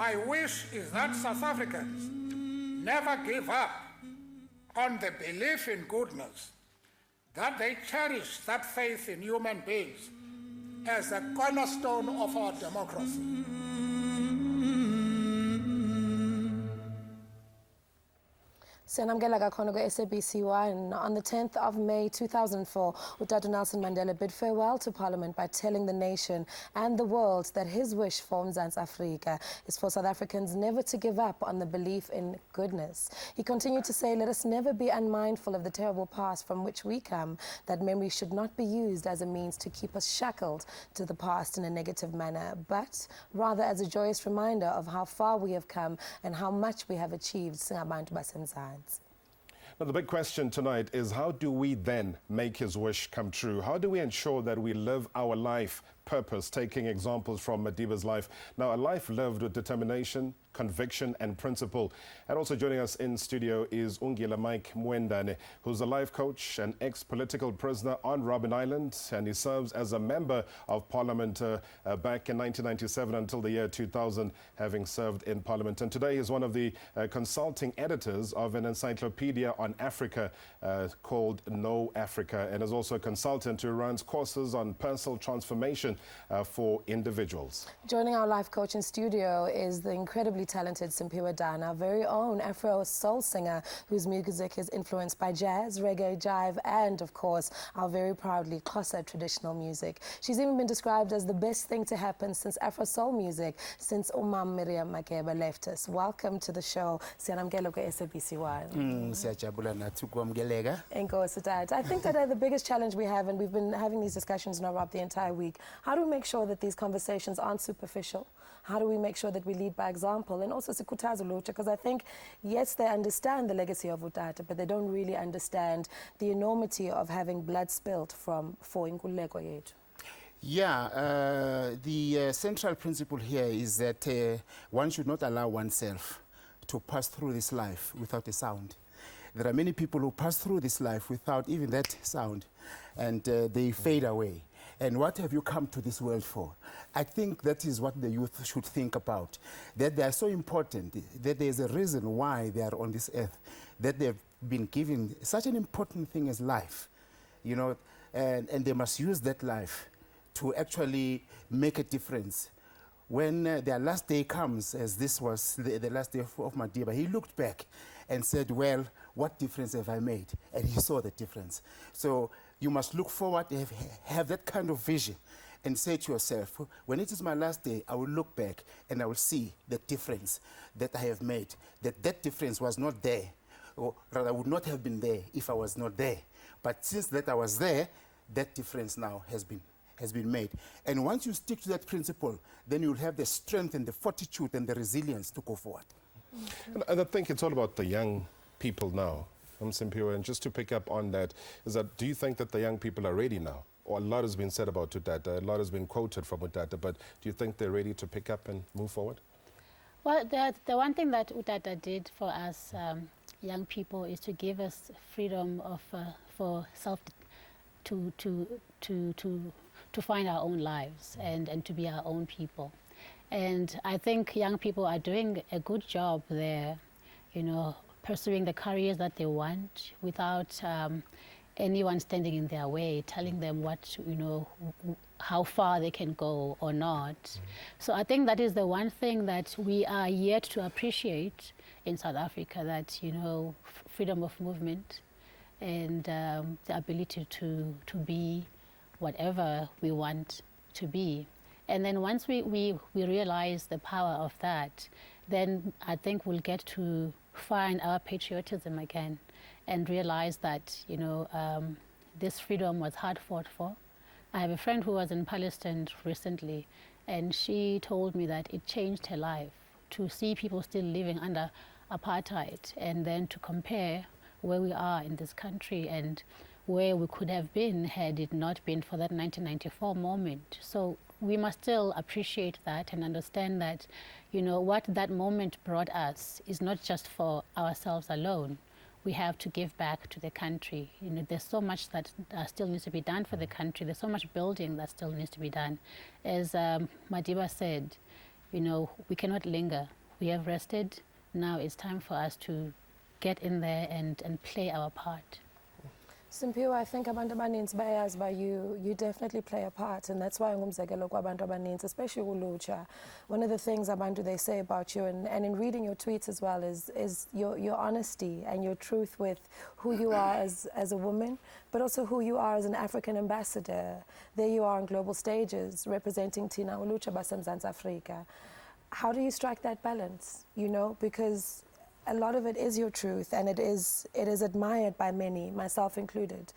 My wish is that South Africans never give up on the belief in goodness, that they cherish that faith in human beings as a cornerstone of our democracy. Senamgela Kakhona SABC 1. On the 10th of May 2004, Utata Nelson Mandela bid farewell to Parliament by telling the nation and the world that his wish for Mzansi Afrika is for South Africans never to give up on the belief in goodness. He continued to say, let us never be unmindful of the terrible past from which we come, that memory should not be used as a means to keep us shackled to the past in a negative manner, but rather as a joyous reminder of how far we have come and how much we have achieved. Singabantu basemzansi. Now, the big question tonight is, how do we then make his wish come true? How do we ensure that we live our life purpose, taking examples from Madiba's life? Now, a life lived with determination, conviction and principle. And also joining us in studio is Ungila Mike Mwendane, who's a life coach and ex-political prisoner on Robben Island, and he serves as a member of Parliament back in 1997 until the year 2000, having served in Parliament. And today he's one of the consulting editors of an encyclopedia on Africa called Know Africa, and is also a consultant who runs courses on personal transformation for individuals. Joining our life coach in studio is the incredibly talented Simpiwe Dan, our very own Afro soul singer whose music is influenced by jazz, reggae, jive, and of course our very proudly Xhosa traditional music. She's even been described as the best thing to happen since Afro soul music since Umam Miriam Makeba left us. Welcome to the show. Siyanamkela ku SABC 1. Siyajabula nathi kwamkeleka. Enkosi Tata. I think that the biggest challenge we have, and we've been having these discussions now Rob the entire week, how do we make sure that these conversations aren't superficial? How do we make sure that we lead by example? And also sikhuthaza ulutsha, because I think, yes, they understand the legacy of Utata, but they don't really understand the enormity of having blood spilled for inkululeko yethu. Yeah, the central principle here is that one should not allow oneself to pass through this life without a sound. There are many people who pass through this life without even that sound, and they fade away. And what have you come to this world for? I think that is what the youth should think about, that they are so important, that there is a reason why they are on this earth, that they've been given such an important thing as life, you know, and they must use that life to actually make a difference. When their last day comes, as this was the last day of Madiba, he looked back and said, well, what difference have I made? And he saw the difference. So you must look forward, have that kind of vision, and say to yourself, when it is my last day, I will look back and I will see the difference that I have made, that difference was not there, or rather would not have been there if I was not there. But since that I was there, that difference now has been made. And once you stick to that principle, then you'll have the strength and the fortitude and the resilience to go forward. And I think it's all about the young people now. Simpiwe, and just to pick up on that, is that, do you think that the young people are ready now? Or a lot has been said about Utata, a lot has been quoted from Utata, but do you think they're ready to pick up and move forward? Well, the one thing that Utata did for us young people is to give us freedom of for self to find our own lives and to be our own people. And I think young people are doing a good job there, you know, pursuing the careers that they want without anyone standing in their way, telling them what, you know, how far they can go or not. So I think that is the one thing that we are yet to appreciate in South Africa, that, you know, freedom of movement and the ability to be whatever we want to be. And then once we realize the power of that, then I think we'll get to find our patriotism again and realize that, you know, this freedom was hard fought for. I have a friend who was in Palestine recently, and she told me that it changed her life to see people still living under apartheid, and then to compare where we are in this country and where we could have been had it not been for that 1994 moment. So we must still appreciate that and understand that, you know, what that moment brought us is not just for ourselves alone. We have to give back to the country. You know, there's so much that still needs to be done for the country. There's so much building that still needs to be done. As Madiba said, you know, we cannot linger. We have rested. Now it's time for us to get in there and play our part. Simpiwe, I think abantu abaninzi bayazi ba you definitely play a part, and that's why ngumzekelo kwabantu abaninzi, especially ulutsha. One of the things abantu they say about you, and in reading your tweets as well, is your honesty and your truth with who you are as a woman, but also who you are as an African ambassador. There you are on global stages representing Tina ulutsha baseMzantsi Afrika. How do you strike that balance? You know, because a lot of it is your truth, and it is admired by many, myself included.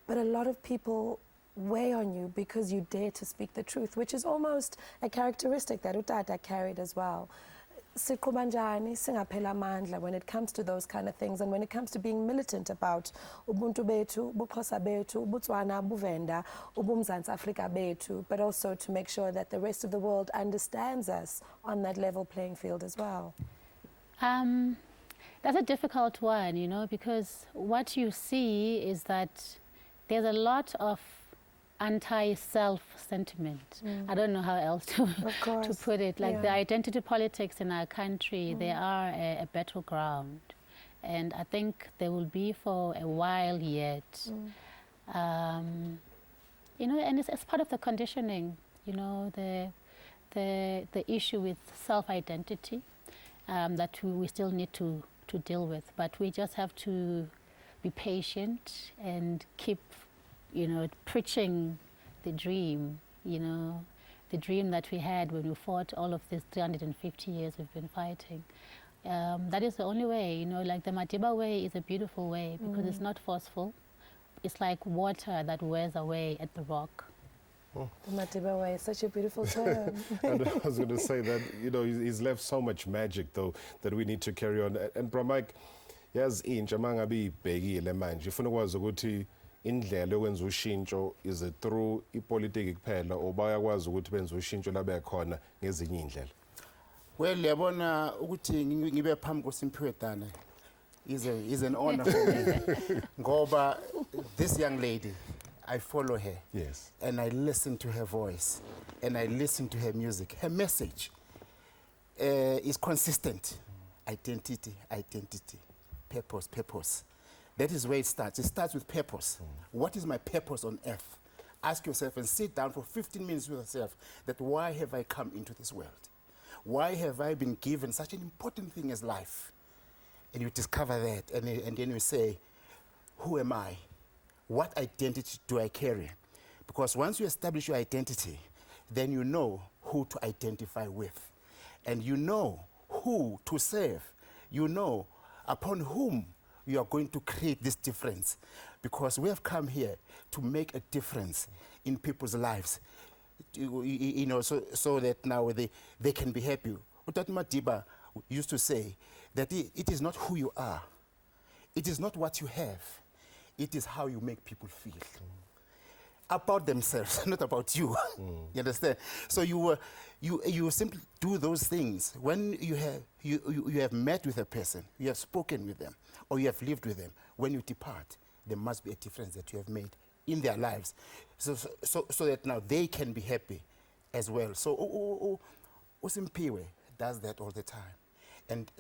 But a lot of people weigh on you because you dare to speak the truth, which is almost a characteristic that utata carried as well. Siqhuba njani singapheli amandla when it comes to those kind of things, and when it comes to being militant about ubuntu bethu, ubuxhosa bethu, ubutswana, ubuvenda, ubumzantsi Afrika bethu, but also to make sure that the rest of the world understands us on that level playing field as well. That's a difficult one, you know, because what you see is that there's a lot of anti-self sentiment. I don't know how else to put it. Like the identity politics in our country, they are a battleground. And I think they will be for a while yet. You know, and it's part of the conditioning, you know, the issue with self-identity that we still need to deal with. But we just have to be patient and keep, you know, preaching the dream, you know, the dream that we had when we fought all of these 350 years we've been fighting. That is the only way, you know, like the Madiba way is a beautiful way because it's not forceful. It's like water that wears away at the rock. The Madiba way is such a beautiful term. And I was going to say that, you know, he's left so much magic, though, that we need to carry on. And Bramike, yes, intsha mangabe ibhekile manje ifuna ukwazi ukuthi indlela yokwenza ushintsho is it through ipolitiki kuphela or bayakwazi ukuthi benze ushintsho labe khona ngezinye indlela. Well, yabona ukuthi ngibe phambi koSimphiwe Dana is an honor for me. Ngoba this young lady, I follow her. Yes. And I listen to her voice. And I listen to her music. Her message is consistent. Identity, identity. Purpose, purpose. That is where it starts. It starts with purpose. What is my purpose on earth? Ask yourself and sit down for 15 minutes with yourself that why have I come into this world? Why have I been given such an important thing as life? And you discover that, and then you say, who am I? What identity do I carry? Because once you establish your identity, then you know who to identify with. And you know who to serve. You know upon whom you are going to create this difference. Because we have come here to make a difference in people's lives. You know, so that now they can be happy. Utata Madiba used to say that it is not who you are. It is not what you have. It is how you make people feel about themselves, not about you. You understand? So you simply do those things when you have met with a person, you have spoken with them, or you have lived with them. When you depart, there must be a difference that you have made in their lives, so that now they can be happy as well. So Usimpiwe does that all the time, and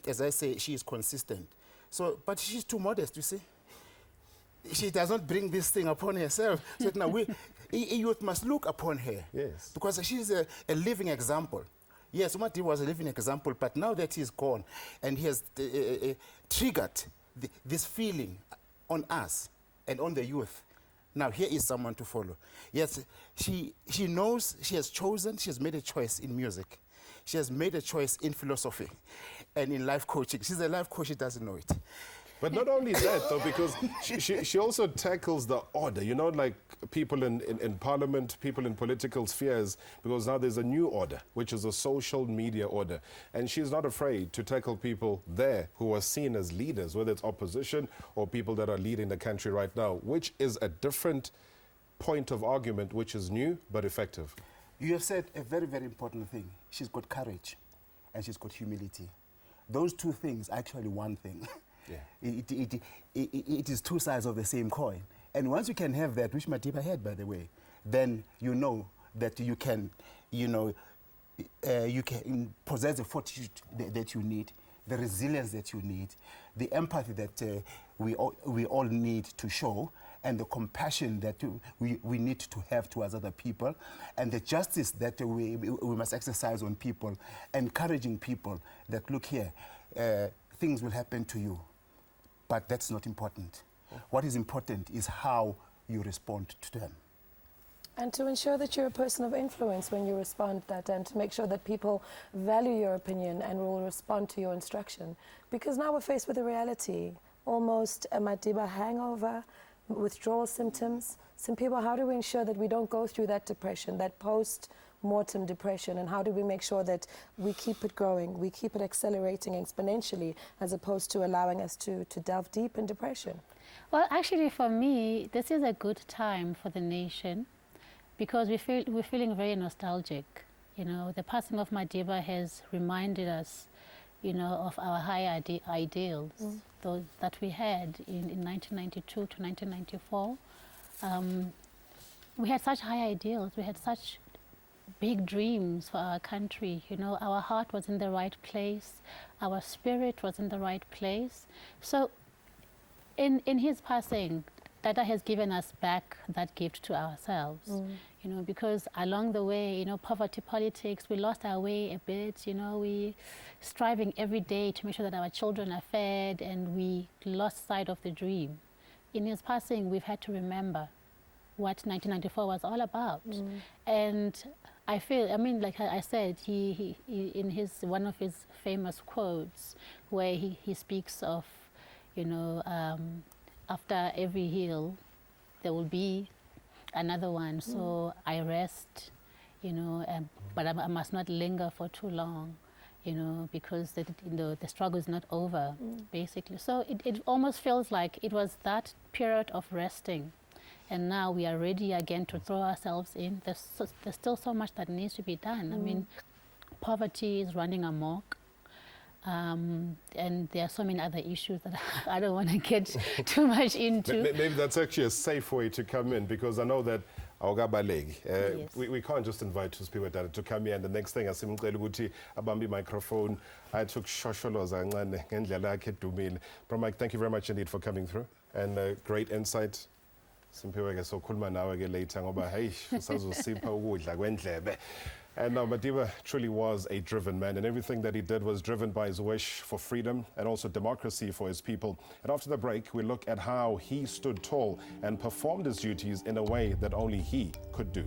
as I say, she is consistent. So, but she's too modest, you see. She does not bring this thing upon herself. So now youth must look upon her. Yes. Because she's a living example. Yes, Umati was a living example, but now that he's gone and he has triggered this feeling on us and on the youth, now here is someone to follow. Yes, she knows, she has chosen, she has made a choice in music. She has made a choice in philosophy and in life coaching. She's a life coach, she doesn't know it. But not only that, though, because she also tackles the order, you know, like people in parliament, people in political spheres, because now there's a new order, which is a social media order. And she's not afraid to tackle people there who are seen as leaders, whether it's opposition or people that are leading the country right now, which is a different point of argument, which is new but effective. You have said a very, very important thing. She's got courage and she's got humility. Those two things are actually one thing. Yeah. It is two sides of the same coin. And once you can have that, which Madiba had, by the way, then you know that you can, you know, you can possess the fortitude that you need, the resilience that you need, the empathy that we all need to show, and the compassion that we need to have towards other people, and the justice that we must exercise on people, encouraging people that, look here, things will happen to you, but that's not important. What is important is how you respond to them. And to ensure that you're a person of influence when you respond that, and to make sure that people value your opinion and will respond to your instruction. Because now we're faced with a reality, almost a Madiba hangover, withdrawal symptoms. Some people, how do we ensure that we don't go through that depression, that post-mortem depression, and how do we make sure that we keep it growing, we keep it accelerating exponentially, as opposed to allowing us to delve deep in depression? Well, actually, for me, this is a good time for the nation, because we're feeling very nostalgic. You know, the passing of Madiba has reminded us, you know, of our high ideals, those that we had in 1992 to 1994. We had such high ideals. We had such big dreams for our country. You know, our heart was in the right place. Our spirit was in the right place. So in his passing, Dada has given us back that gift to ourselves, you know, because along the way, you know, poverty politics, we lost our way a bit, you know, we striving every day to make sure that our children are fed, and we lost sight of the dream. In his passing, we've had to remember what 1994 was all about. And I feel, I mean, like I said, he in one of his famous quotes, where he speaks of, you know, after every hill, there will be another one. So I rest, you know, but I must not linger for too long, you know, because the struggle is not over, basically. So it almost feels like it was that period of resting, and now we are ready again to throw ourselves in. There's still so much that needs to be done. I mean, poverty is running amok. And there are so many other issues that I don't want to get too much into. Maybe that's actually a safe way to come in, because I know that Yes. we can't just invite two people to come here, and the next thing I see abambi microphone. I took shosholoza ngendlela yakhe edumile. Bro Mike, thank you very much indeed for coming through, and great insight. Simpiwe ke sokhuluma nawe ke later ngoba hey usazosipha ukudla kwendlebe. And now Madiba truly was a driven man, and everything that he did was driven by his wish for freedom and also democracy for his people. And after the break, we look at how he stood tall and performed his duties in a way that only he could do.